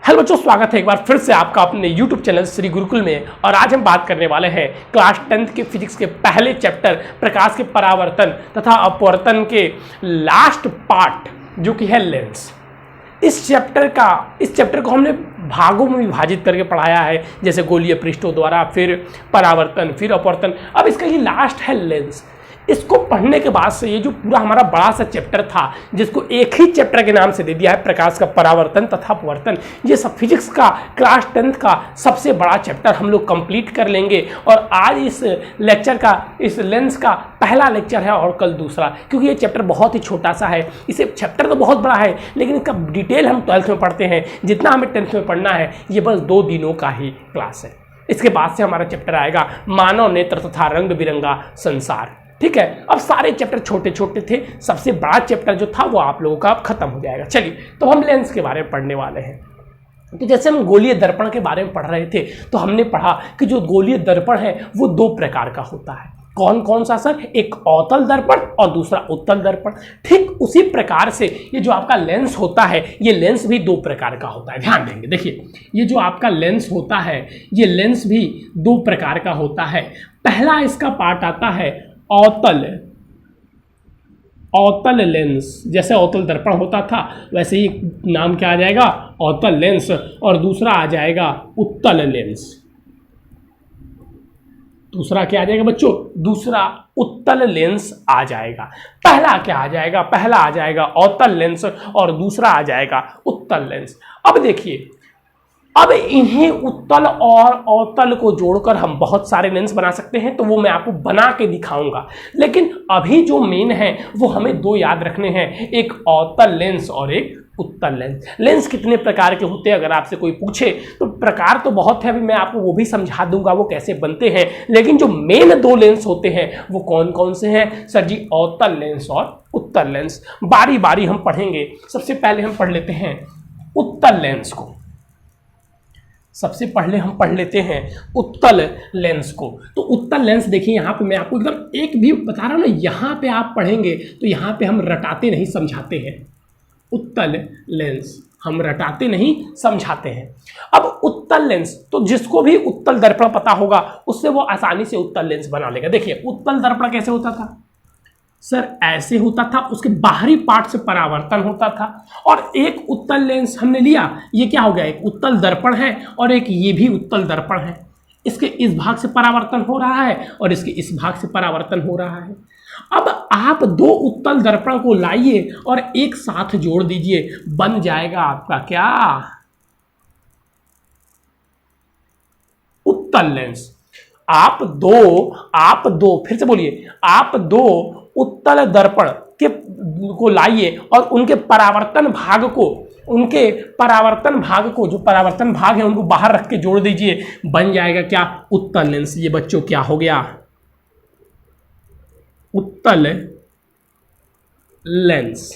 Hello बच्चों, स्वागत है एक बार फिर से आपका अपने YouTube चैनल श्री गुरुकुल में। और आज हम बात करने वाले हैं क्लास 10th के फिजिक्स के पहले चैप्टर प्रकाश के परावर्तन तथा अपवर्तन के लास्ट पार्ट जो कि है लेंस। इस चैप्टर को हमने भागों में विभाजित करके पढ़ाया है, जैसे गोलीय पृष्ठों द्वारा, फिर परावर्तन, फिर अपवर्तन। अब इसका ये लास्ट है लेंस। इसको पढ़ने के बाद से ये जो पूरा हमारा बड़ा सा चैप्टर था, जिसको एक ही चैप्टर के नाम से दे दिया है प्रकाश का परावर्तन तथा अपवर्तन, ये सब फिजिक्स का क्लास 10th का सबसे बड़ा चैप्टर हम लोग कंप्लीट कर लेंगे। और आज इस लेक्चर का, इस लेंस का पहला लेक्चर है और कल दूसरा, क्योंकि ये चैप्टर बहुत ही छोटा सा है। इसे चैप्टर तो बहुत बड़ा है, लेकिन इसका डिटेल हम 12th में पढ़ते हैं। जितना हमें 10th में पढ़ना है ये बस 2 दिनों का ही क्लास है। इसके बाद से हमारा चैप्टर आएगा मानव नेत्र तथा रंग बिरंगा संसार। ठीक है, अब सारे चैप्टर छोटे छोटे थे, सबसे बड़ा चैप्टर जो था वो आप लोगों का अब खत्म हो जाएगा। चलिए, तो हम लेंस के बारे में पढ़ने वाले हैं। तो जैसे हम गोलीय दर्पण के बारे में पढ़ रहे थे, तो हमने पढ़ा कि जो गोलीय दर्पण है वो 2 प्रकार का होता है। कौन कौन सा सर? एक अवतल दर्पण और दूसरा उत्तल दर्पण। ठीक उसी प्रकार से ये जो आपका लेंस होता है, ये लेंस भी 2 प्रकार का होता है। ध्यान देंगे, देखिए ये जो आपका लेंस होता है, ये लेंस भी 2 प्रकार का होता है। पहला इसका पार्ट आता है अवतल लेंस। जैसे अवतल दर्पण होता था वैसे ही नाम क्या आ जाएगा? अवतल लेंस। और दूसरा आ जाएगा उत्तल लेंस। दूसरा क्या आ जाएगा बच्चों? दूसरा उत्तल लेंस आ जाएगा। पहला क्या आ जाएगा? पहला आ जाएगा अवतल लेंस और दूसरा आ जाएगा उत्तल लेंस। अब देखिए, अब इन्हीं उत्तल और अवतल को जोड़कर हम बहुत सारे लेंस बना सकते हैं, तो वो मैं आपको बना के दिखाऊंगा। लेकिन अभी जो मेन है वो हमें 2 याद रखने हैं, एक अवतल लेंस और एक उत्तल लेंस। लेंस कितने प्रकार के होते हैं अगर आपसे कोई पूछे तो प्रकार तो बहुत है, अभी मैं आपको वो भी समझा दूंगा वो कैसे बनते हैं। लेकिन जो मेन 2 लेंस होते हैं वो कौन कौन से हैं? सर जी, अवतल लेंस और उत्तल लेंस। बारी बारी हम पढ़ेंगे। सबसे पहले हम पढ़ लेते हैं उत्तल लेंस को। सबसे पहले हम पढ़ लेते हैं उत्तल लेंस को। तो उत्तल लेंस देखिए, यहाँ पे मैं आपको एकदम एक भी बता रहा हूँ ना, यहाँ पे आप पढ़ेंगे तो यहाँ पे हम रटाते नहीं समझाते हैं। उत्तल लेंस हम रटाते नहीं समझाते हैं। अब उत्तल लेंस, तो जिसको भी उत्तल दर्पण पता होगा उससे वो आसानी से उत्तल लेंस बना लेगा। देखिए उत्तल दर्पण कैसे होता था सर? ऐसे होता था, उसके बाहरी पार्ट से परावर्तन होता था। और एक उत्तल लेंस हमने लिया, ये क्या हो गया? एक उत्तल दर्पण है और एक ये भी उत्तल दर्पण है। इसके इस भाग से परावर्तन हो रहा है और इसके इस भाग से परावर्तन हो रहा है। अब आप 2 उत्तल दर्पण को लाइए और एक साथ जोड़ दीजिए, बन जाएगा आपका क्या? उत्तल लेंस। आप दो फिर से बोलिए, आप 2 उत्तल दर्पण को लाइए और उनके परावर्तन भाग को, जो परावर्तन भाग है उनको बाहर रख के जोड़ दीजिए, बन जाएगा क्या? उत्तल लेंस। ये बच्चों क्या हो गया? उत्तल लेंस।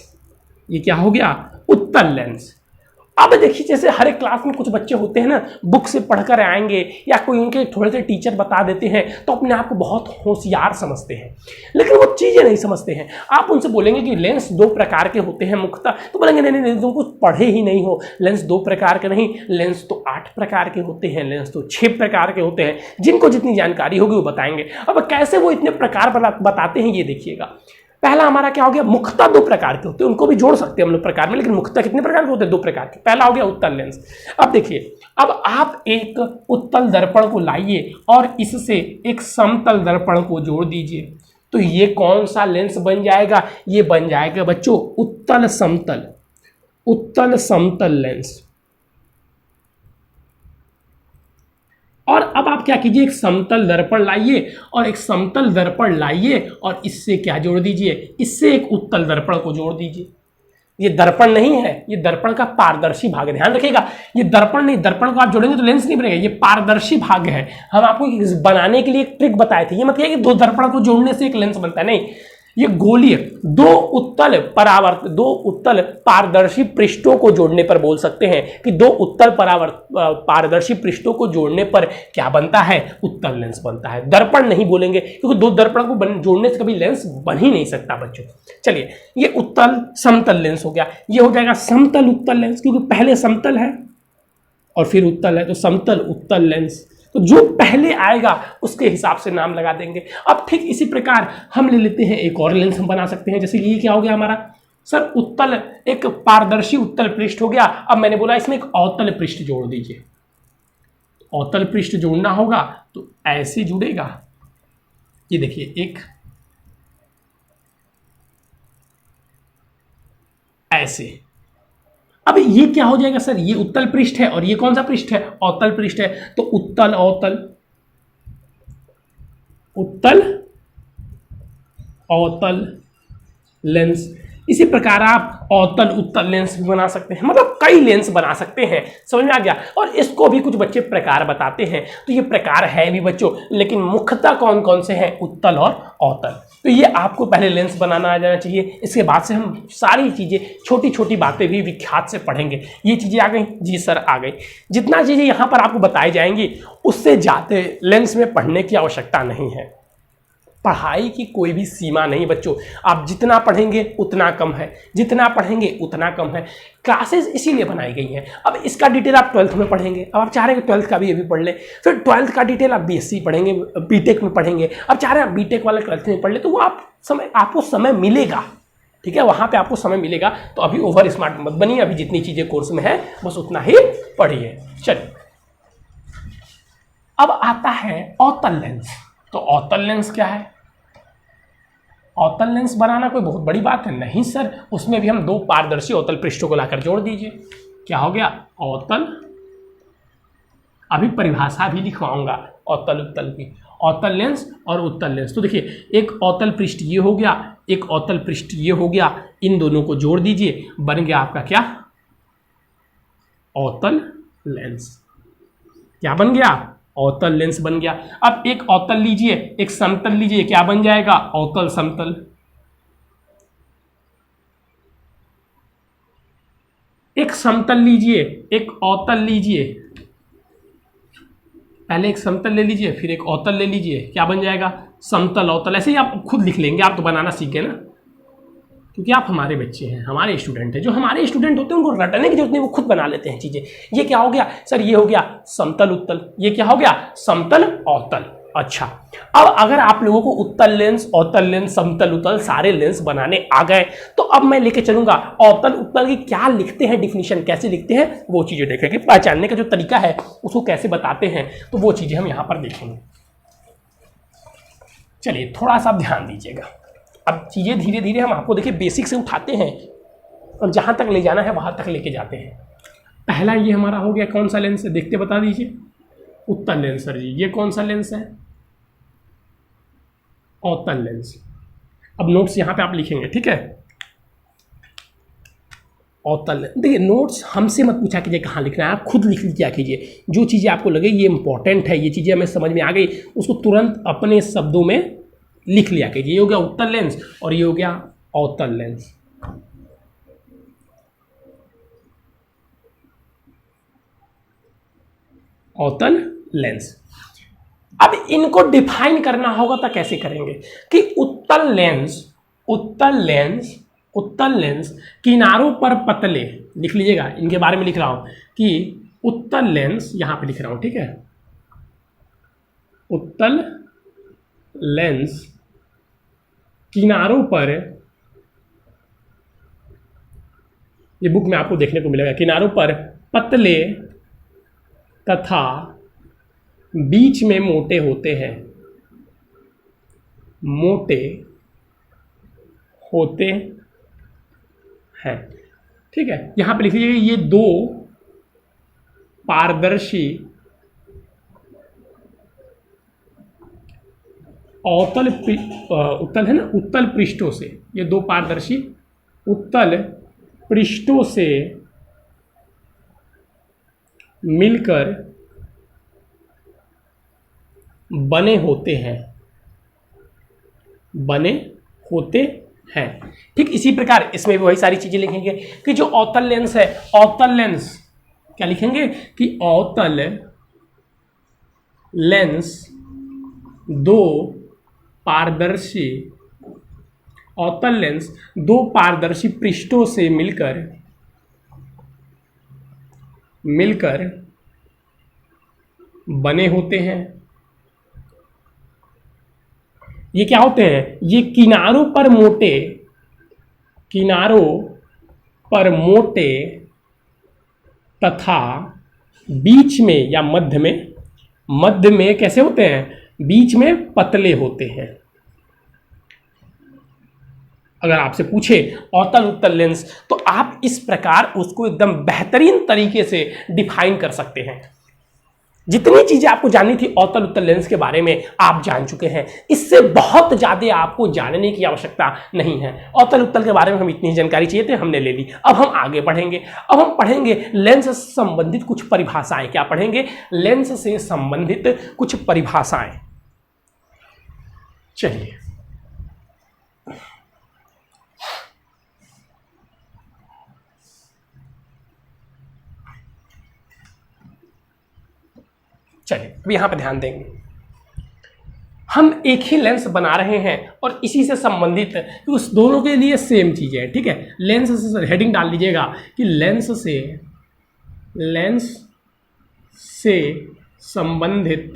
ये क्या हो गया? उत्तल लेंस। अब देखिए, जैसे हर एक क्लास में कुछ बच्चे होते हैं ना, बुक से पढ़कर आएंगे या कोई उनके थोड़े से टीचर बता देते हैं तो अपने आप को बहुत होशियार समझते हैं, लेकिन वो चीज़ें नहीं समझते हैं। आप उनसे बोलेंगे कि लेंस 2 प्रकार के होते हैं मुख्यतः, तो बोलेंगे नहीं तुम कुछ पढ़े ही नहीं हो। लेंस 2 प्रकार के नहीं, लेंस तो 8 प्रकार के होते हैं, लेंस तो 6 प्रकार के होते हैं। जिनको जितनी जानकारी होगी वो बताएंगे। अब कैसे वो इतने प्रकार बताते हैं ये देखिएगा। पहला हमारा क्या हो गया? मुख्यतः 2 प्रकार के होते हैं, उनको भी जोड़ सकते हैं हम लोग प्रकार में, लेकिन मुख्यतः कितने प्रकार के होते हैं? 2 प्रकार के। पहला हो गया उत्तल लेंस। अब देखिए, अब आप एक उत्तल दर्पण को लाइए और इससे एक समतल दर्पण को जोड़ दीजिए, तो ये कौन सा लेंस बन जाएगा? ये बन जाएगा बच्चों उत्तल समतल लेंस। और अब आप क्या कीजिए, एक समतल दर्पण लाइए और एक समतल दर्पण लाइए और इससे क्या जोड़ दीजिए? इससे एक उत्तल दर्पण को जोड़ दीजिए। ये दर्पण नहीं है, ये दर्पण का पारदर्शी भाग है। ध्यान रखिएगा, ये दर्पण नहीं, दर्पण को आप जोड़ेंगे तो लेंस नहीं बनेगा, ये पारदर्शी भाग है। हम आपको बनाने के लिए एक ट्रिक बताए थे। ये मत कहिए कि 2 दर्पण को जोड़ने से एक लेंस बनता है, नहीं। ये गोलीय 2 उत्तल पारदर्शी पृष्ठों को जोड़ने पर बोल सकते हैं कि 2 उत्तल पारदर्शी पृष्ठों को जोड़ने पर क्या बनता है? उत्तल लेंस बनता है। दर्पण नहीं बोलेंगे, क्योंकि 2 दर्पण को जोड़ने से कभी लेंस बन ही नहीं सकता बच्चों। चलिए, ये उत्तल समतल लेंस हो गया। ये हो जाएगा समतल उत्तल लेंस, क्योंकि पहले समतल है और फिर उत्तल है तो समतल उत्तल लेंस। तो जो पहले आएगा उसके हिसाब से नाम लगा देंगे। अब ठीक इसी प्रकार हम ले लेते हैं एक और लेंस हम बना सकते हैं। जैसे ये क्या हो गया हमारा सर, उत्तल, एक पारदर्शी उत्तल पृष्ठ हो गया। अब मैंने बोला इसमें एक अवतल पृष्ठ जोड़ दीजिए। अवतल पृष्ठ जोड़ना होगा तो ऐसे जुड़ेगा, ये देखिए एक ऐसे। अब ये क्या हो जाएगा सर, ये उत्तल पृष्ठ है और ये कौन सा पृष्ठ है, अवतल पृष्ठ है। तो उत्तल अवतल, उत्तल अवतल लेंस। इसी प्रकार आप अवतल उत्तल लेंस भी बना सकते हैं, मतलब कई लेंस बना सकते हैं। समझ में आ गया। और इसको भी कुछ बच्चे प्रकार बताते हैं, तो ये प्रकार है भी बच्चों, लेकिन मुख्यतः कौन कौन से हैं, उत्तल और अवतल। तो ये आपको पहले लेंस बनाना आ जाना चाहिए। इसके बाद से हम सारी चीज़ें, छोटी छोटी बातें भी विख्यात से पढ़ेंगे। ये चीज़ें आ गई जी सर, आ गई। जितना चीज़ें यहाँ पर आपको बताई जाएंगी उससे ज़्यादा लेंस में पढ़ने की आवश्यकता नहीं है। पढ़ाई की कोई भी सीमा नहीं बच्चों, आप जितना पढ़ेंगे उतना कम है, जितना पढ़ेंगे उतना कम है। क्लासेस इसीलिए बनाई गई हैं। अब इसका डिटेल आप 12th में पढ़ेंगे, अब आप चाह रहे हैं 12th का भी ये भी पढ़ लें, फिर 12th का डिटेल आप BSc पढ़ेंगे, बीटेक में पढ़ेंगे। अब चाह रहे हैं बीटेक वाला 12th में पढ़ ले, तो वो आपको समय मिलेगा, ठीक है, वहाँ पर आपको समय मिलेगा। तो अभी ओवर स्मार्ट मत बनिए, अभी जितनी चीज़ें कोर्स में है बस उतना ही पढ़िए। चलिए, अब आता है अवतल लेंस। तो अवतल लेंस क्या है? अवतल लेंस बनाना कोई बहुत बड़ी बात है नहीं सर, उसमें भी हम दो पारदर्शी अवतल पृष्ठों को लाकर जोड़ दीजिए। क्या हो गया? अवतल, अभी परिभाषा भी लिखवाऊंगा अवतल उत्तल की, अवतल लेंस और उत्तल लेंस। तो देखिए, एक अवतल पृष्ठ ये हो गया, एक अवतल पृष्ठ ये हो गया, इन दोनों को जोड़ दीजिए, बन गया आपका क्या? अवतल लेंस। क्या बन गया? अवतल लेंस बन गया। अब एक अवतल लीजिए, एक समतल लीजिए, क्या बन जाएगा? अवतल समतल। एक समतल लीजिए, एक अवतल लीजिए, पहले एक समतल ले लीजिए फिर एक अवतल ले लीजिए, क्या बन जाएगा? समतल अवतल। ऐसे ही आप खुद लिख लेंगे, आप तो बनाना सीख गए ना, क्योंकि आप हमारे बच्चे हैं, हमारे स्टूडेंट हैं। जो हमारे स्टूडेंट होते हैं उनको रटने की जरूरत नहीं, वो खुद बना लेते हैं चीजें। ये क्या हो गया सर? ये हो गया समतल उत्तल। ये क्या हो गया? समतल अवतल। अच्छा, अब अगर आप लोगों को उत्तल लेंस, अवतल लेंस, समतल उत्तल सारे लेंस बनाने आ गए, तो अब मैं लेके चलूंगा अवतल उत्तल की क्या लिखते हैं, डिफिनीशन कैसे लिखते हैं, वो चीजें देखेंगे। पहचानने का जो तरीका है उसको कैसे बताते हैं, तो वो चीजें हम यहां पर देखेंगे। चलिए, थोड़ा सा ध्यान दीजिएगा। अब चीज़ें धीरे धीरे हम आपको देखिए बेसिक से उठाते हैं और जहाँ तक ले जाना है वहाँ तक लेके जाते हैं। पहला ये हमारा हो गया, कौन सा लेंस है देखते बता दीजिए? उत्तल लेंस सर जी। ये कौन सा लेंस है? अवतल लेंस। अब नोट्स यहाँ पे आप लिखेंगे, ठीक है? अवतल। देखिए, नोट्स हमसे मत पूछा कीजिए कहाँ लिखना है, आप खुद लिख लिया कीजिए। जो चीज़ें आपको लगे ये इंपॉर्टेंट है, ये चीज़ें हमें समझ में आ गई, उसको तुरंत अपने शब्दों में लिख लिया कीजिए। ये हो गया उत्तल लेंस और ये हो गया अवतल लेंस। अवतल लेंस। अब इनको डिफाइन करना होगा तो कैसे करेंगे कि उत्तल लेंस, उत्तल लेंस, उत्तल लेंस किनारों पर पतले, लिख लीजिएगा, इनके बारे में लिख रहा हूं कि उत्तल लेंस, यहां पे लिख रहा हूं, ठीक है? उत्तल लेंस किनारों पर, ये बुक में आपको देखने को मिलेगा, किनारों पर पतले तथा बीच में मोटे होते हैं, मोटे होते हैं, ठीक है? यहां पे लिख लीजिए ये दो पारदर्शी अवतल, उत्तल है ना, उत्तल पृष्ठों से, ये दो पारदर्शी उत्तल पृष्ठों से मिलकर बने होते हैं, बने होते हैं। ठीक इसी प्रकार इसमें भी वही सारी चीजें लिखेंगे कि जो अवतल लेंस है, अवतल लेंस क्या लिखेंगे कि अवतल लेंस दो पारदर्शी, अवतल लेंस दो पारदर्शी पृष्ठों से मिलकर बने होते हैं। ये क्या होते हैं? ये किनारों पर मोटे तथा बीच में या मध्य में कैसे होते हैं? बीच में पतले होते हैं। अगर आपसे पूछे अवतल उत्तल लेंस, तो आप इस प्रकार उसको एकदम बेहतरीन तरीके से डिफाइन कर सकते हैं। जितनी चीजें आपको जाननी थी अवतल उत्तल लेंस के बारे में आप जान चुके हैं। इससे बहुत ज्यादा आपको जानने की आवश्यकता नहीं है। अवतल उत्तल के बारे में हम इतनी जानकारी चाहिए थे, हमने ले ली। अब हम आगे बढ़ेंगे। अब हम पढ़ेंगे लेंस से संबंधित कुछ परिभाषाएं। क्या पढ़ेंगे? लेंस से संबंधित कुछ परिभाषाएं। चलिए, अब यहां पर ध्यान देंगे। हम एक ही लेंस बना रहे हैं और इसी से संबंधित उस दोनों के लिए सेम चीज है, ठीक है। लेंस से हेडिंग डाल दीजिएगा कि लेंस से संबंधित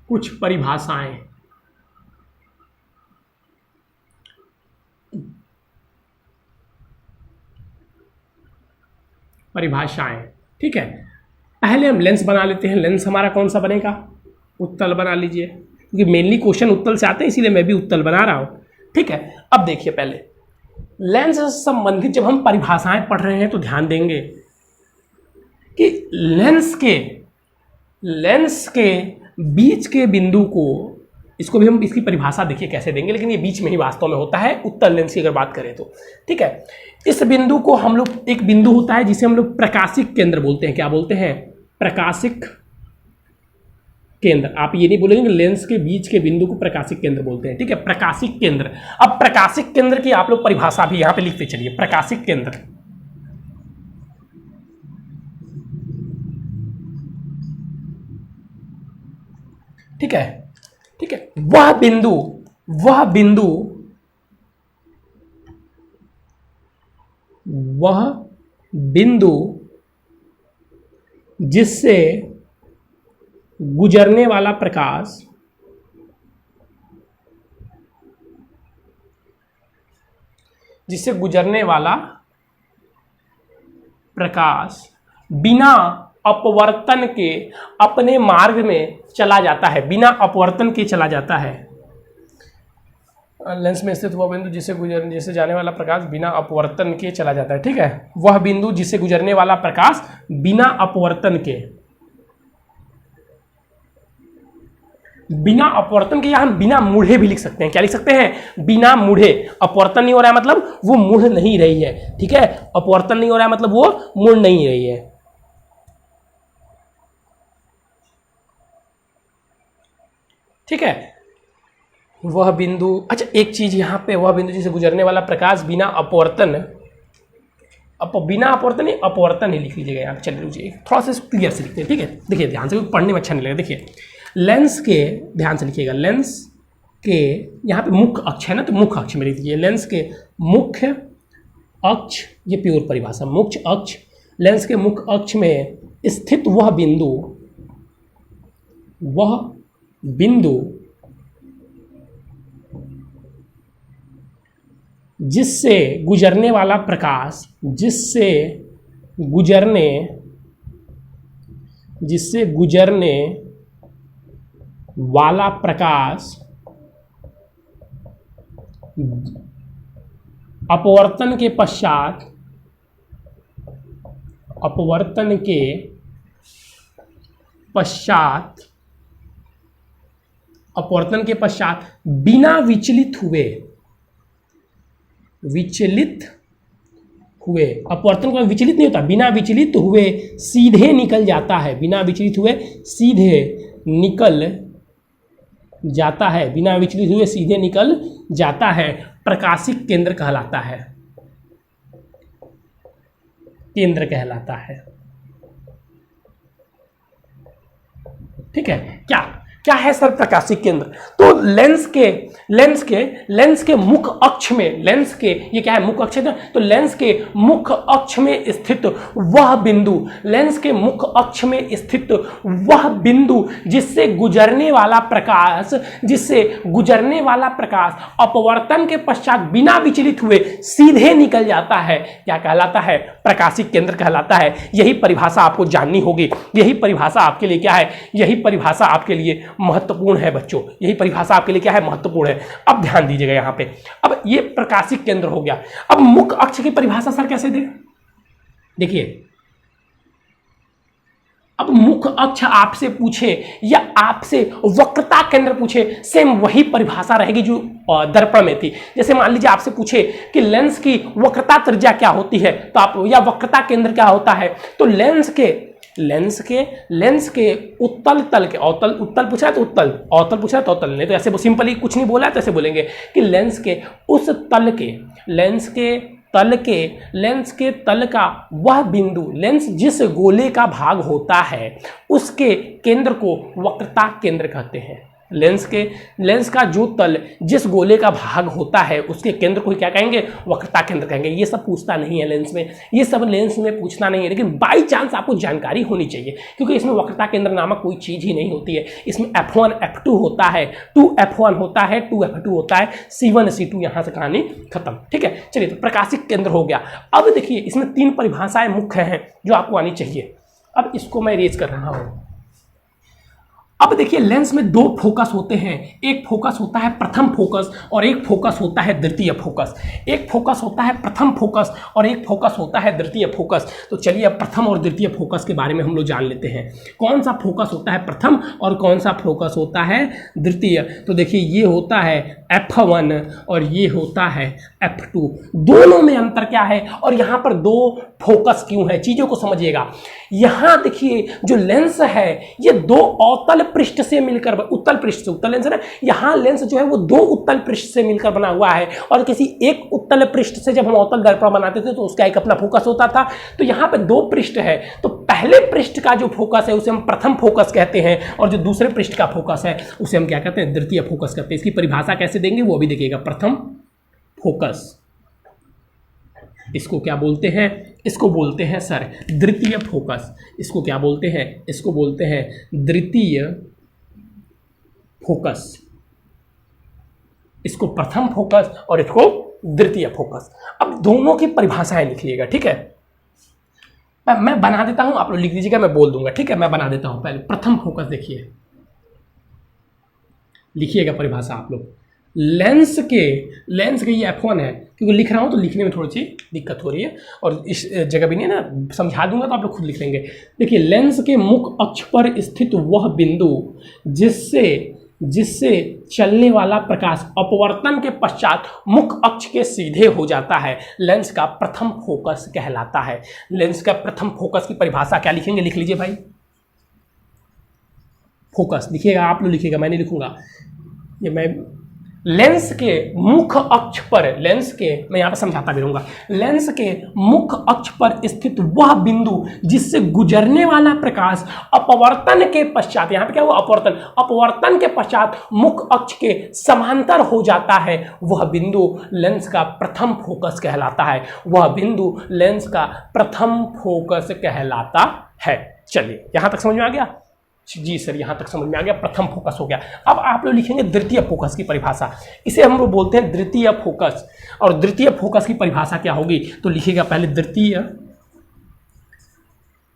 कुछ परिभाषाएं। ठीक है, पहले हम लेंस बना लेते हैं। लेंस हमारा कौन सा बनेगा? उत्तल बना लीजिए, क्योंकि मेनली क्वेश्चन उत्तल से आते हैं, इसीलिए मैं भी उत्तल बना रहा हूं। ठीक है, अब देखिए, पहले लेंस से संबंधित जब हम परिभाषाएं पढ़ रहे हैं तो ध्यान देंगे कि लेंस के बीच के बिंदु को, इसको भी हम इसकी परिभाषा देखिए कैसे देंगे, लेकिन ये बीच में ही वास्तव में होता है उत्तल लेंस की अगर बात करें तो। ठीक है, इस बिंदु को हम लोग, एक बिंदु होता है जिसे हम लोग प्रकाशिक केंद्र बोलते हैं। क्या बोलते हैं? प्रकाशिक केंद्र। आप ये नहीं बोलेंगे लेंस के बीच के बिंदु को प्रकाशिक केंद्र बोलते हैं। ठीक है, प्रकाशिक केंद्र। अब प्रकाशिक केंद्र की आप लोग परिभाषा भी यहां पे लिखते चलिए। प्रकाशिक केंद्र, ठीक है, ठीक है, वह बिंदु जिससे गुजरने वाला प्रकाश बिना अपवर्तन के अपने मार्ग में चला जाता है। बिना अपवर्तन के चला जाता है। लेंस में स्थित वह बिंदु जिससे जाने वाला प्रकाश बिना अपवर्तन के चला जाता है। ठीक है, वह बिंदु जिससे गुजरने वाला प्रकाश बिना अपवर्तन के या हम बिना मुड़े भी लिख सकते हैं। क्या लिख सकते हैं? बिना मुड़े। अपवर्तन नहीं हो रहा है मतलब वो मुड़ नहीं रही है। ठीक है, अपवर्तन नहीं हो रहा है मतलब वो मुड़ नहीं रही है। ठीक है, वह बिंदु, अच्छा एक चीज यहां पे, वह बिंदु जिसे गुजरने वाला प्रकाश बिना अपवर्तन नहीं, अपवर्तन ही लिख लीजिएगा यहाँ। चलिए रुकिए, थोड़ा सा क्लियर से लिखते हैं। ठीक है, देखिए ध्यान से, पढ़ने में अच्छा नहीं लगेगा। देखिए, लेंस के, ध्यान से लिखिएगा, लेंस के यहाँ पे मुख्य अक्ष है ना, तो मुख्य अक्ष में लिख दीजिए। लेंस के मुख्य अक्ष, ये प्योर परिभाषा, मुख्य अक्ष, लेंस के मुख्य अक्ष में स्थित वह बिंदु जिससे गुजरने वाला प्रकाश अपवर्तन के पश्चात बिना विचलित हुए, अपवर्तन को विचलित नहीं होता, बिना विचलित हुए सीधे निकल जाता है। बिना विचलित हुए सीधे निकल जाता है, प्रकाशिक केंद्र कहलाता है। ठीक है, क्या है सर प्रकाशीय केंद्र? तो लेंस के मुख अक्ष में, लेंस के ये क्या है मुख अक्ष है, तो लेंस के मुख अक्ष में स्थित वह बिंदु, लेंस के मुख अक्ष में स्थित वह बिंदु जिससे गुजरने वाला प्रकाश अपवर्तन के पश्चात बिना विचलित हुए सीधे निकल जाता है, क्या कहलाता है? प्रकाशीय केंद्र कहलाता है। यही परिभाषा आपको जाननी होगी, यही परिभाषा आपके लिए क्या है, यही परिभाषा आपके लिए महत्वपूर्ण है बच्चों, यही परिभाषा आपके लिए क्या है, महत्वपूर्ण है। अब ध्यान दीजिएगा यहां पे, अब ये प्रकाशिक केंद्र हो गया। अब मुख्य अक्ष की परिभाषा सर कैसे दे? देखिए, अब मुख्य अक्ष आपसे पूछे या आपसे वक्रता केंद्र पूछे, सेम वही परिभाषा रहेगी जो दर्पण में थी। जैसे मान लीजिए आपसे पूछे कि लेंस की वक्रता त्रिज्या क्या होती है, तो आप, या वक्रता केंद्र क्या होता है, तो लेंस के उत्तल तल के, उत्तल पूछा है तो उत्तल, अवतल पूछा है तो अवतल, नहीं तो ऐसे सिंपली कुछ नहीं बोला है तो ऐसे बोलेंगे कि लेंस के उस तल के, लेंस के तल का वह बिंदु, लेंस जिस गोले का भाग होता है उसके केंद्र को वक्रता केंद्र कहते हैं। लेंस का जो तल जिस गोले का भाग होता है उसके केंद्र को क्या कहेंगे? वक्रता केंद्र कहेंगे। ये सब पूछता नहीं है लेंस में, ये सब लेंस में पूछना नहीं है, लेकिन बाई चांस आपको जानकारी होनी चाहिए, क्योंकि इसमें वक्रता केंद्र नामक कोई चीज ही नहीं होती है। इसमें F1 F2 होता है, 2F1 होता है, 2F2 होता है, C1 C2, यहां से कहानी खत्म। ठीक है, चलिए, तो प्रकाशिक केंद्र हो गया। अब देखिए, इसमें 3 परिभाषाएं मुख्य हैं जो आपको आनी चाहिए। अब इसको मैं रेज कर रहा हूं। अब देखिए, लेंस में 2 फोकस होते हैं, एक फोकस होता है प्रथम फोकस और एक फोकस होता है द्वितीय फोकस। एक फोकस होता है प्रथम फोकस और एक फोकस होता है द्वितीय फोकस। तो चलिए, अब प्रथम और द्वितीय फोकस के बारे में हम लोग जान लेते हैं। कौन सा फोकस होता है प्रथम और कौन सा फोकस होता है द्वितीय? तो देखिए, ये होता है F1 और ये होता है F2। दोनों में अंतर क्या है और यहाँ पर 2 फोकस क्यों है, चीजों को समझिएगा। यहाँ देखिए, जो लेंस है ये 2 अवतल पृष्ठ से मिलकर, उत्तल पृष्ठ से, उत्तल लेंस है ना, यहाँ लेंस जो है वो 2 उत्तल पृष्ठ से मिलकर बना हुआ है, और किसी एक उत्तल पृष्ठ से जब हम अवतल दर्पण बनाते थे तो उसका एक अपना फोकस होता था। तो यहाँ पे 2 पृष्ठ है, तो पहले पृष्ठ का जो फोकस है उसे हम प्रथम फोकस कहते हैं, और जो दूसरे पृष्ठ का फोकस है उसे हम क्या कहते हैं? द्वितीय फोकस कहते हैं। इसकी परिभाषा कैसे देंगे वो भी देखिएगा। प्रथम फोकस, इसको क्या बोलते हैं? इसको बोलते हैं सर द्वितीय फोकस। इसको क्या बोलते हैं? इसको बोलते हैं द्वितीय फोकस। इसको प्रथम फोकस और इसको द्वितीय फोकस। अब दोनों की परिभाषाएं लिखिएगा, ठीक है? मैं बना देता हूं, आप लोग लिख दीजिएगा, मैं बोल दूंगा, ठीक है? मैं बना देता हूं। पहले प्रथम फोकस देखिए, लिखिएगा परिभाषा आप लोग। लेंस के ये F1 है, क्योंकि लिख रहा हूं तो लिखने में थोड़ी सी दिक्कत हो रही है, और इस जगह भी नहीं ना, समझा दूंगा तो आप लोग खुद लिख लेंगे। देखिए, लेंस के मुख्य अक्ष पर स्थित वह बिंदु जिससे चलने वाला प्रकाश अपवर्तन के पश्चात मुख्य अक्ष के सीधे हो जाता है, लेंस का प्रथम फोकस कहलाता है। लेंस का प्रथम फोकस की परिभाषा क्या लिखेंगे? लिख लीजिए भाई, फोकस लिखिएगा, आप लोग लिखिएगा, मैं नहीं लिखूंगा। ये मैं लेंस के मुख्य अक्ष पर, मैं यहां पर समझाता भी रहूंगा। लेंस के मुख्य अक्ष पर स्थित वह बिंदु जिससे गुजरने वाला प्रकाश अपवर्तन के पश्चात, यहां पे क्या हुआ? अपवर्तन के पश्चात मुख्य अक्ष के समांतर हो जाता है, वह बिंदु लेंस का प्रथम फोकस कहलाता है। वह बिंदु लेंस का प्रथम फोकस कहलाता है। चलिए, यहां तक समझ में आ गया? जी सर, यहां तक समझ में आ गया, प्रथम फोकस हो गया। अब आप लोग लिखेंगे द्वितीय फोकस की परिभाषा। इसे हम लोग बोलते हैं द्वितीय फोकस। और द्वितीय फोकस की परिभाषा क्या होगी? तो लिखिएगा पहले द्वितीय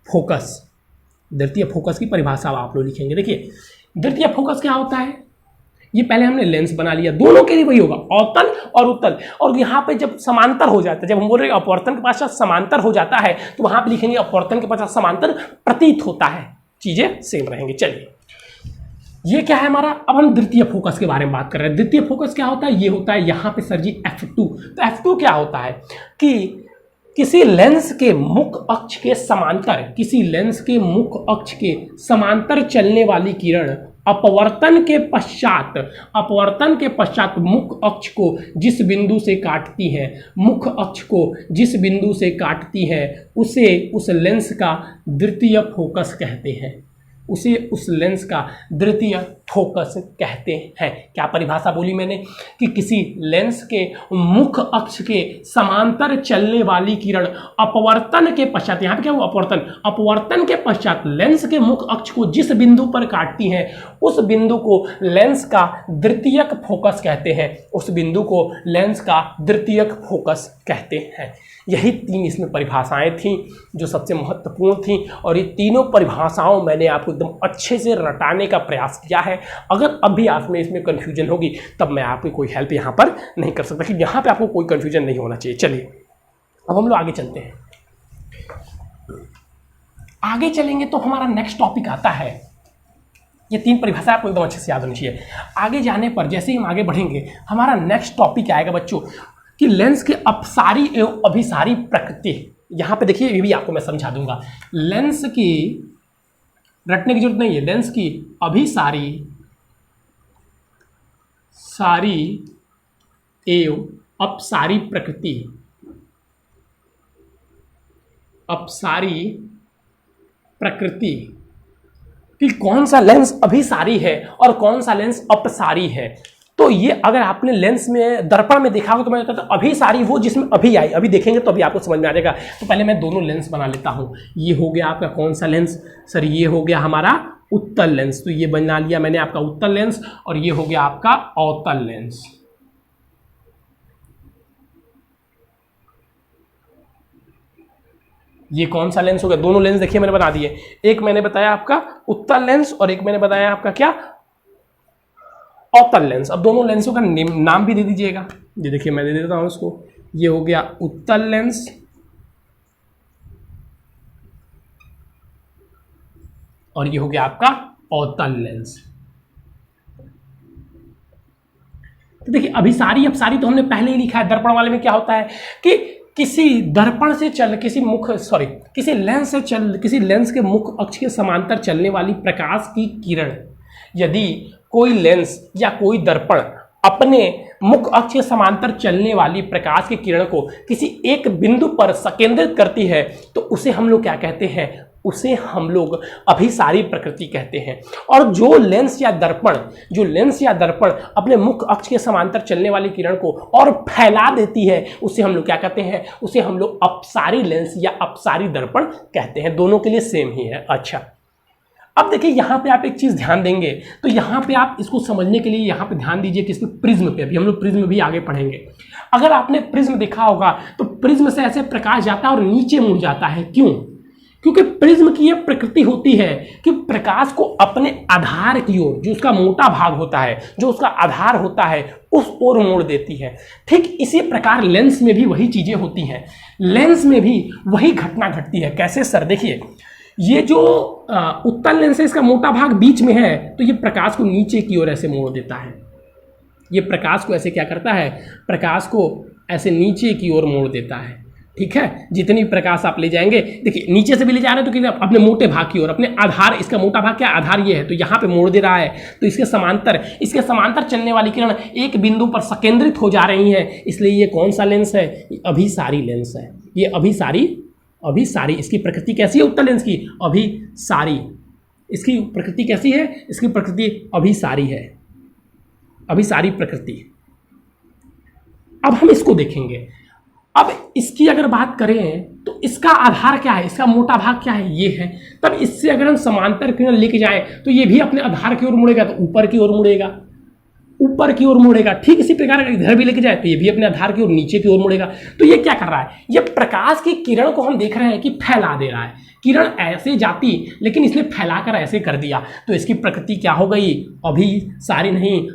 फोकस की परिभाषा आप लोग लिखेंगे। देखिए, द्वितीय फोकस क्या होता है? ये पहले हमने लेंस बना लिया, दोनों के लिए वही होगा, अवतल और उत्तल। और यहाँ पे जब समांतर हो जाता है, जब हम बोल रहे हैं अपवर्तन के पश्चात समांतर हो जाता है, तो वहां पे लिखेंगे अपवर्तन के पश्चात समांतर प्रतीत होता है, चीजें सेम रहेंगी। चलिए, ये क्या है हमारा? अब हम द्वितीय फोकस के बारे में बात कर रहे हैं। द्वितीय फोकस क्या होता है? ये होता है यहाँ पे सर जी F2। तो F2 क्या होता है कि किसी लेंस के मुख्य अक्ष के समांतर चलने वाली किरण अपवर्तन के पश्चात मुख्य अक्ष को जिस बिंदु से काटती है उसे उस लेंस का द्वितीय फोकस कहते हैं। उसे उस लेंस का द्वितीय फोकस कहते हैं। क्या परिभाषा बोली मैंने कि किसी लेंस के मुख्य अक्ष के समांतर चलने वाली किरण अपवर्तन के पश्चात, यहाँ पे क्या हुआ अपवर्तन के पश्चात लेंस के मुख्य अक्ष को जिस बिंदु पर काटती है उस बिंदु को लेंस का द्वितीयक फोकस कहते हैं, उस बिंदु को लेंस का द्वितीयक फोकस कहते हैं। यही 3 इसमें परिभाषाएं थीं जो सबसे महत्वपूर्ण थीं और ये तीनों परिभाषाओं मैंने आपको एकदम अच्छे से रटाने का प्रयास किया है। अगर अब भी आप में इसमें कन्फ्यूजन होगी तब मैं आपकी कोई हेल्प यहाँ पर नहीं कर सकता, कि यहाँ पे आपको कोई कन्फ्यूजन नहीं होना चाहिए। चलिए अब हम लोग आगे चलते हैं। आगे चलेंगे तो हमारा नेक्स्ट टॉपिक आता है, ये 3 परिभाषा आपको एकदम अच्छे से याद होनी चाहिए। आगे जाने पर जैसे ही हम आगे बढ़ेंगे हमारा नेक्स्ट टॉपिक आएगा बच्चों कि लेंस के अपसारी एवं अभिसारी प्रकृति। यहां पे देखिए ये भी आपको मैं समझा दूंगा। लेंस की रटने की जरूरत नहीं है, लेंस की अभिसारी सारी एवं अपसारी प्रकृति, अपसारी प्रकृति कि कौन सा लेंस अभिसारी है और कौन सा लेंस अपसारी है। तो ये अगर आपने लेंस में दर्पण में देखा हो तो मैं कहता हूं अभिसारी वो जिसमें अभी आई, अभी देखेंगे तो अभी आपको समझ में आ जाएगा। तो पहले मैं दोनों लेंस बना लेता हूं। ये हो गया आपका कौन सा लेंस सर, ये हो गया हमारा उत्तल लेंस, तो ये बना लिया मैंने आपका उत्तल लेंस, और ये हो गया आपका अवतल लेंस। ये कौन सा लेंस हो गया, दोनों लेंस देखिए मैंने बना दिए। एक मैंने बताया आपका उत्तल लेंस और एक मैंने बताया आपका क्या अवतल लेंस। अब दोनों लेंसों का नाम भी दे दीजिएगा। ये देखिए मैं दे देता हूं इसको, ये हो गया उत्तल लेंस और ये हो गया आपका अवतल लेंस। तो देखिए अभिसारी अपसारी तो हमने पहले ही लिखा है। दर्पण वाले में क्या होता है कि किसी दर्पण से चल किसी लेंस के मुख्य अक्ष के समांतर चलने वाली प्रकाश की किरण, यदि कोई लेंस या कोई दर्पण अपने मुख्य अक्ष के समांतर चलने वाली प्रकाश की किरण को किसी एक बिंदु पर संकेंद्रित करती है तो उसे हम लोग क्या कहते हैं, उसे हम लोग अभिसारी प्रकृति कहते हैं। और जो लेंस या दर्पण अपने मुख्य अक्ष के समांतर चलने वाली किरण को और फैला देती है उसे हम लोग क्या कहते हैं, उसे हम लोग अपसारी लेंस या अपसारी दर्पण कहते हैं। दोनों के लिए सेम ही है। अच्छा अब देखिए यहाँ पे आप एक चीज ध्यान देंगे तो यहाँ पे आप इसको समझने के लिए यहाँ पे ध्यान दीजिए कि इसमें प्रिज्म पे, अभी हम लोग प्रिज्म भी आगे पढ़ेंगे। अगर आपने प्रिज्म देखा होगा तो प्रिज्म से ऐसे प्रकाश जाता है और नीचे मुड़ जाता है। क्यों? क्योंकि प्रिज्म की यह प्रकृति होती है कि प्रकाश को अपने आधार की ओर, जो उसका मोटा भाग होता है, जो उसका आधार होता है, उस ओर मोड़ देती है। ठीक इसी प्रकार लेंस में भी वही चीजें होती हैं, लेंस में भी वही घटना घटती है। कैसे सर? देखिए ये जो उत्तल लेंस है इसका मोटा भाग बीच में है तो ये प्रकाश को नीचे की ओर ऐसे मोड़ देता है। ये प्रकाश को ऐसे क्या करता है, प्रकाश को ऐसे नीचे की ओर मोड़ देता है। ठीक है, जितनी प्रकाश आप ले जाएंगे, देखिए नीचे से भी ले जा रहे हैं तो अपने मोटे भाग की ओर, अपने आधार, इसका मोटा भाग क्या आधार ये है तो यहाँ पे मोड़ दे रहा है। तो इसके समांतर चलने वाली किरण एक बिंदु पर संकेंद्रित हो जा रही है, इसलिए ये कौन सा लेंस है, अभिसारी लेंस है। ये अभिसारी इसकी प्रकृति कैसी है उत्तल लेंस की, अभिसारी। इसकी प्रकृति कैसी है, इसकी प्रकृति अभिसारी है, अभिसारी प्रकृति। अब हम इसको देखेंगे। अब इसकी अगर बात करें तो इसका आधार क्या है, इसका मोटा भाग क्या है, ये है। तब इससे अगर हम समांतर किरण लेके जाएं तो ये भी अपने आधार की ओर मुड़ेगा तो ऊपर की ओर मुड़ेगा, ठीक इसी प्रकार अगर इधर भी लेके जाए तो ये भी अपने आधार की ओर नीचे की ओर मुड़ेगा। तो ये क्या कर रहा है, ये प्रकाश की किरण को हम देख रहे हैं कि फैला दे रहा है। किरण ऐसे जाती लेकिन इसने फैलाकर ऐसे कर दिया तो इसकी प्रकृति क्या हो गई, अभिसारी नहीं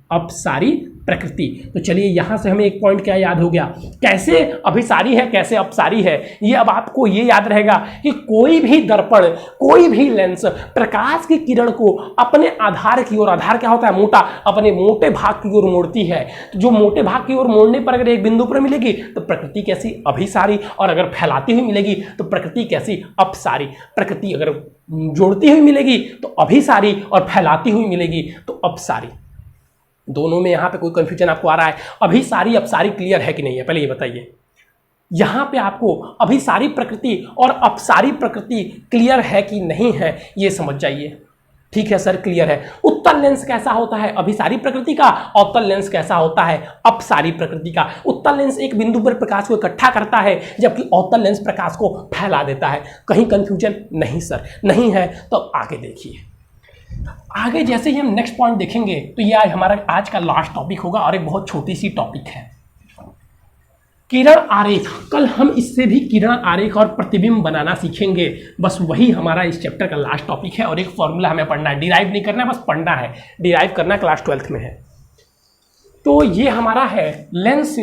अपसारी प्रकृति। तो चलिए यहां से हमें एक पॉइंट क्या याद हो गया, कैसे अभिसारी है कैसे अपसारी है। ये अब आपको ये याद रहेगा कि कोई भी दर्पण, कोई भी लेंस प्रकाश की किरण को अपने आधार की ओर, आधार क्या होता है मोटा, अपने मोटे भाग की ओर मोड़ती है। तो जो मोटे भाग की ओर मोड़ने पर अगर एक बिंदु पर मिलेगी तो प्रकृति कैसी, अभिसारी, और अगर फैलाती हुई मिलेगी तो प्रकृति कैसी, अपसारी। प्रकृति अगर जोड़ती हुई मिलेगी तो अभिसारी और फैलाती हुई मिलेगी तो अपसारी। दोनों में यहां पे कोई कंफ्यूजन आपको आ रहा है, अभिसारी अपसारी क्लियर है कि नहीं है, पहले ये बताइए। यहाँ पे आपको अभिसारी प्रकृति और अपसारी प्रकृति क्लियर है कि नहीं है ये समझ जाइए। ठीक है सर, क्लियर है। उत्तल लेंस कैसा होता है? अभिसारी प्रकृति का। अवतल लेंस कैसा होता है? अपसारी प्रकृति का। उत्तल लेंस एक बिंदु पर प्रकाश को इकट्ठा करता है, जबकि अवतल लेंस प्रकाश को फैला देता है। कहीं कंफ्यूजन? नहीं सर, नहीं है। तो आगे देखिए, आगे जैसे ही हम नेक्स्ट पॉइंट देखेंगे तो ये हमारा आज का लास्ट टॉपिक होगा और एक बहुत छोटी सी टॉपिक है, किरण आरेख। कल हम इससे भी किरण आरेख और प्रतिबिंब बनाना सीखेंगे। बस वही हमारा इस चैप्टर का लास्ट टॉपिक है और एक फॉर्मूला हमें पढ़ना है, डिराइव नहीं करना है, बस पढ़ना है। डिराइव करना क्लास 12th में है। तो ये हमारा है लेंस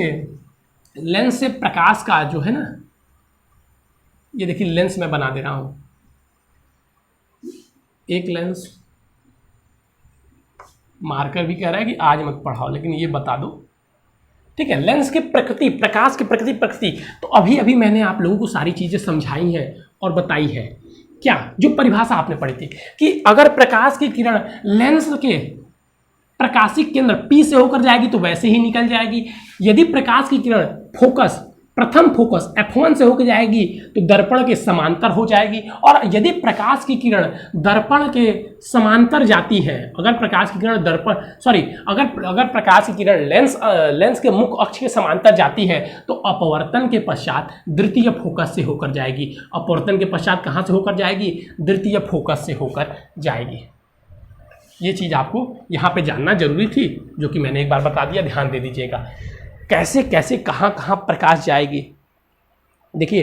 से प्रकाश का जो है ना, ये देखिए लेंस मैं बना दे रहा हूं, एक लेंस। मार्कर भी कह रहा है कि आज मत पढ़ाओ, लेकिन ये बता दो, ठीक है। लेंस की प्रकृति, प्रकाश की प्रकृति। तो अभी अभी मैंने आप लोगों को सारी चीजें समझाई हैं और बताई है। क्या जो परिभाषा आपने पढ़ी थी कि अगर प्रकाश की किरण लेंस के प्रकाशिक केंद्र P से होकर जाएगी तो वैसे ही निकल जाएगी। यदि प्रकाश की किरण प्रथम फोकस F1 से होकर जाएगी तो दर्पण के समांतर हो जाएगी। और यदि प्रकाश की किरण दर्पण के समांतर जाती है, अगर प्रकाश की किरण अगर प्रकाश की किरण लेंस के मुख्य अक्ष के समांतर जाती है तो अपवर्तन के पश्चात द्वितीय फोकस से होकर जाएगी। अपवर्तन के पश्चात कहाँ से होकर जाएगी? द्वितीय फोकस से होकर जाएगी। ये चीज़ आपको यहाँ पे जानना जरूरी थी, जो कि मैंने एक बार बता दिया, ध्यान दे दीजिएगा। कैसे कैसे कहाँ कहाँ प्रकाश जाएगी। देखिए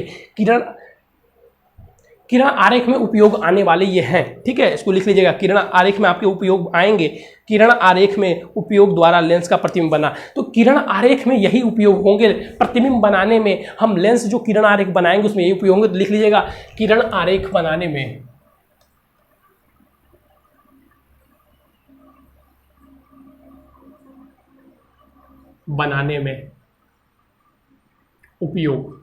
किरण आरेख में उपयोग आने वाले ये हैं, ठीक है, इसको लिख लीजिएगा। किरण आरेख में आपके उपयोग आएंगे। किरण आरेख में उपयोग द्वारा लेंस का प्रतिबिंब बना, तो किरण आरेख में यही उपयोग होंगे। प्रतिबिंब बनाने में हम लेंस जो किरण आरेख बनाएंगे उसमें यही उपयोग होंगे। तो लिख लीजिएगा किरण आरेख बनाने में उपयोग।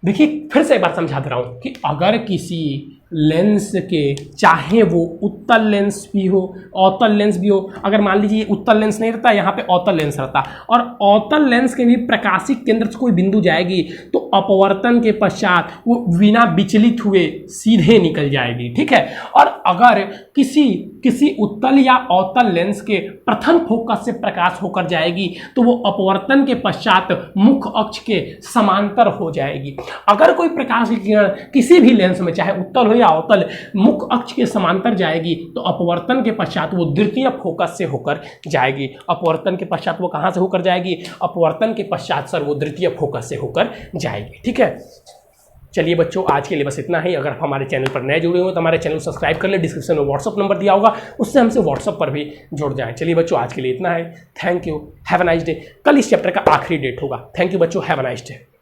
देखिए फिर से एक बार समझा दे रहा हूं कि अगर किसी लेंस के, चाहे वो उत्तल लेंस भी हो अवतल लेंस भी हो, अगर मान लीजिए उत्तल लेंस नहीं रहता, यहाँ पे अवतल लेंस रहता, और अवतल लेंस के भी प्रकाशिक केंद्र से कोई बिंदु जाएगी तो अपवर्तन के पश्चात वो बिना विचलित हुए सीधे निकल जाएगी, ठीक है। और अगर किसी उत्तल या अवतल लेंस के प्रथम फोकस से प्रकाश होकर जाएगी तो वो अपवर्तन के पश्चात मुख्य अक्ष के समांतर हो जाएगी। अगर कोई प्रकाश की किरण किसी भी लेंस में, चाहे उत्तल हो या अवतल, मुख्य अक्ष के समांतर जाएगी तो अपवर्तन के पश्चात वो द्वितीय फोकस से होकर जाएगी। अपवर्तन के पश्चात वो कहां से होकर जाएगी? अपवर्तन के पश्चात सर वो द्वितीय फोकस से होकर जाएगी, ठीक है। चलिए बच्चों, आज के लिए बस इतना ही। अगर आप हमारे चैनल पर नए जुड़े हो तो हमारे चैनल को सब्सक्राइब कर ले। डिस्क्रिप्शन में व्हाट्सअप नंबर दिया होगा, उससे हमसे व्हाट्सअप पर भी जुड़ जाएं। चलिए बच्चों, आज के लिए इतना है। Thank you, have a nice day. कल इस चैप्टर का आखिरी डेट होगा। थैंक यू बच्चों, हैव अ नाइस डे।